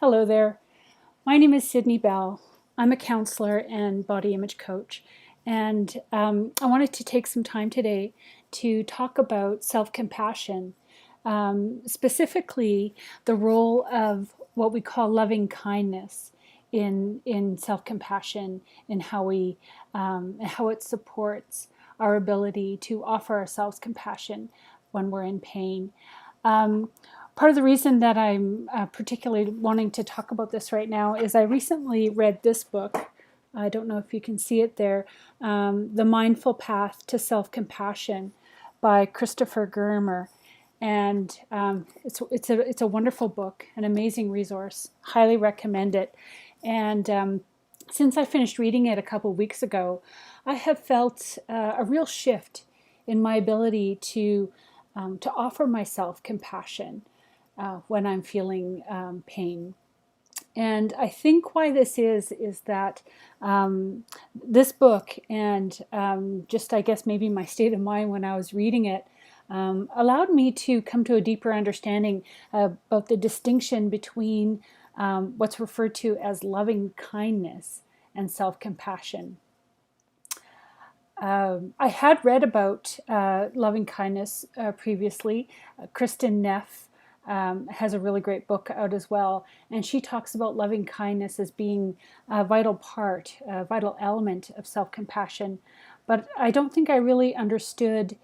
Hello there. My name is Sydney Bell. I'm a counselor and body image coach. And I wanted to take some time today to talk about self compassion, specifically the role of what we call loving kindness in self compassion and how it supports our ability to offer ourselves compassion when we're in pain. Um, Part of the reason that I'm particularly wanting to talk about this right now is I recently read this book. I don't know if you can see it there, The Mindful Path to Self-Compassion by Christopher Germer. And it's a wonderful book, an amazing resource. Highly recommend it. And since I finished reading it a couple weeks ago, I have felt a real shift in my ability to offer myself compassion when I'm feeling pain. And I think why this is that this book and just, I guess, maybe my state of mind when I was reading it allowed me to come to a deeper understanding about the distinction between what's referred to as loving kindness and self compassion. I had read about loving kindness previously. Kristen Neff has a really great book out as well, and she talks about loving kindness as being a vital part, a vital element of self compassion. But I don't think I really understood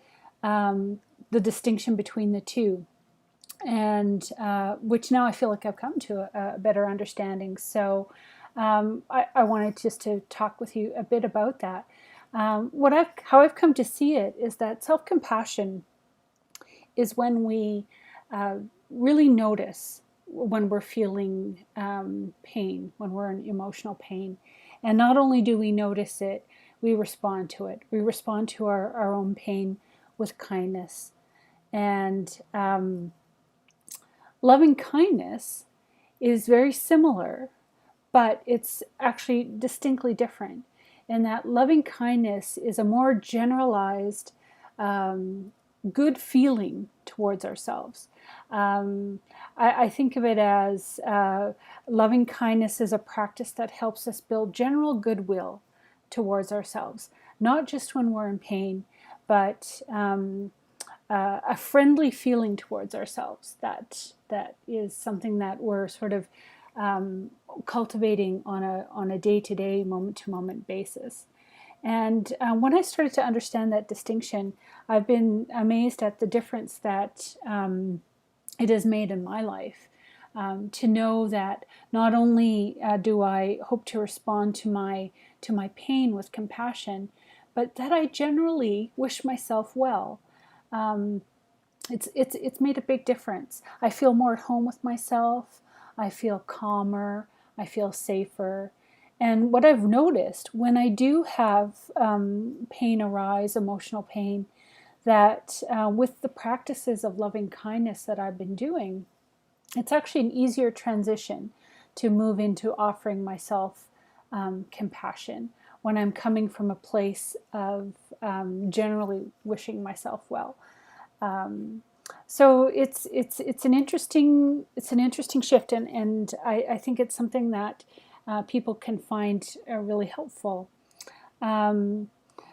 the distinction between the two, and which now I feel like I've come to a better understanding. So I wanted just to talk with you a bit about that. How I've come to see it is that self compassion is when we uh, really notice when we're feeling pain, when we're in emotional pain. And not only do we notice it, we respond to it. We respond to our own pain with kindness. And loving kindness is very similar, but it's actually distinctly different in that loving kindness is a more generalized good feeling towards ourselves. I think of it as loving kindness is a practice that helps us build general goodwill towards ourselves, not just when we're in pain, but a friendly feeling towards ourselves. That is something that we're sort of cultivating on a day to day, moment to moment basis. And when I started to understand that distinction, I've been amazed at the difference that it has made in my life. To know that not only do I hope to respond to my pain with compassion, but that I generally wish myself well. Um, it's made a big difference. I feel more at home with myself. I feel calmer. I feel safer. And what I've noticed when I do have pain arise, emotional pain, that with the practices of loving kindness that I've been doing, it's actually an easier transition to move into offering myself compassion when I'm coming from a place of generally wishing myself well. Um, so it's an interesting shift, and I think it's something that people can find really helpful. Um,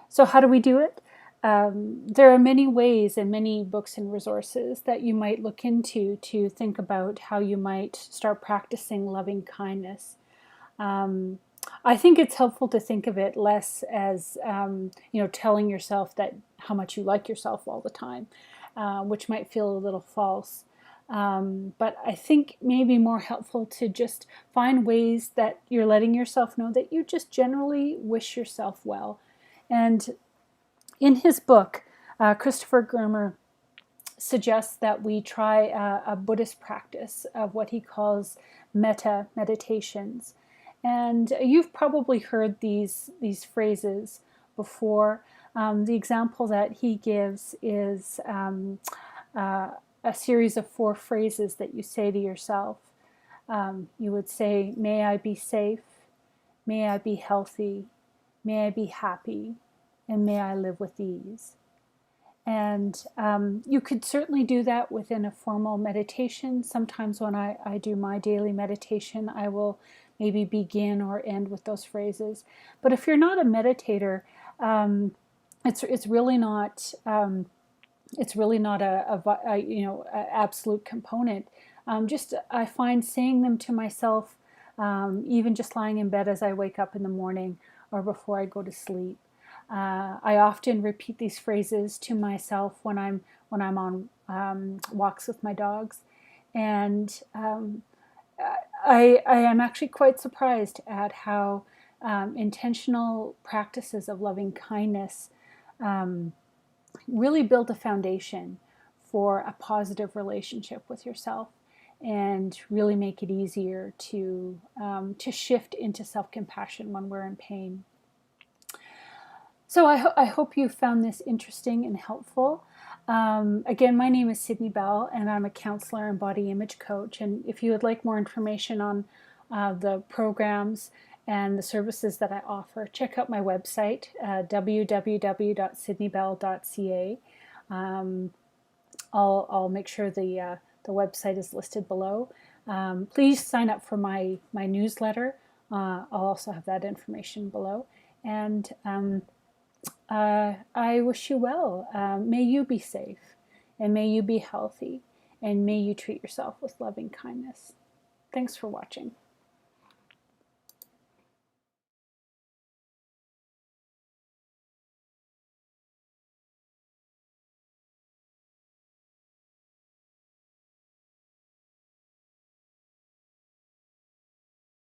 so how do we do it? There are many ways and many books and resources that you might look into to think about how you might start practicing loving kindness. Um, I think it's helpful to think of it less as telling yourself that how much you like yourself all the time, which might feel a little false. But I think maybe more helpful to just find ways that you're letting yourself know that you just generally wish yourself well. And in his book, Christopher Germer suggests that we try a Buddhist practice of what he calls metta meditations. And you've probably heard these phrases before. The example that he gives is a series of 4 phrases that you say to yourself. You would say, "May I be safe, may I be healthy, may I be happy, and may I live with ease." And you could certainly do that within a formal meditation. Sometimes when I do my daily meditation, I will maybe begin or end with those phrases. But if you're not a meditator, it's really not a absolute component. Just I find saying them to myself, even just lying in bed as I wake up in the morning or before I go to sleep. I often repeat these phrases to myself when I'm on walks with my dogs, and I am actually quite surprised at how intentional practices of loving kindness um, really build a foundation for a positive relationship with yourself, and really make it easier to shift into self-compassion when we're in pain. So I hope you found this interesting and helpful. Again, my name is Sydney Bell, and I'm a counselor and body image coach. And if you would like more information on the programs and the services that I offer, check out my website, www.sydneybell.ca. I'll make sure the website is listed below. Please sign up for my newsletter. I'll also have that information below. And I wish you well. May you be safe, and may you be healthy, and may you treat yourself with loving kindness. Thanks for watching.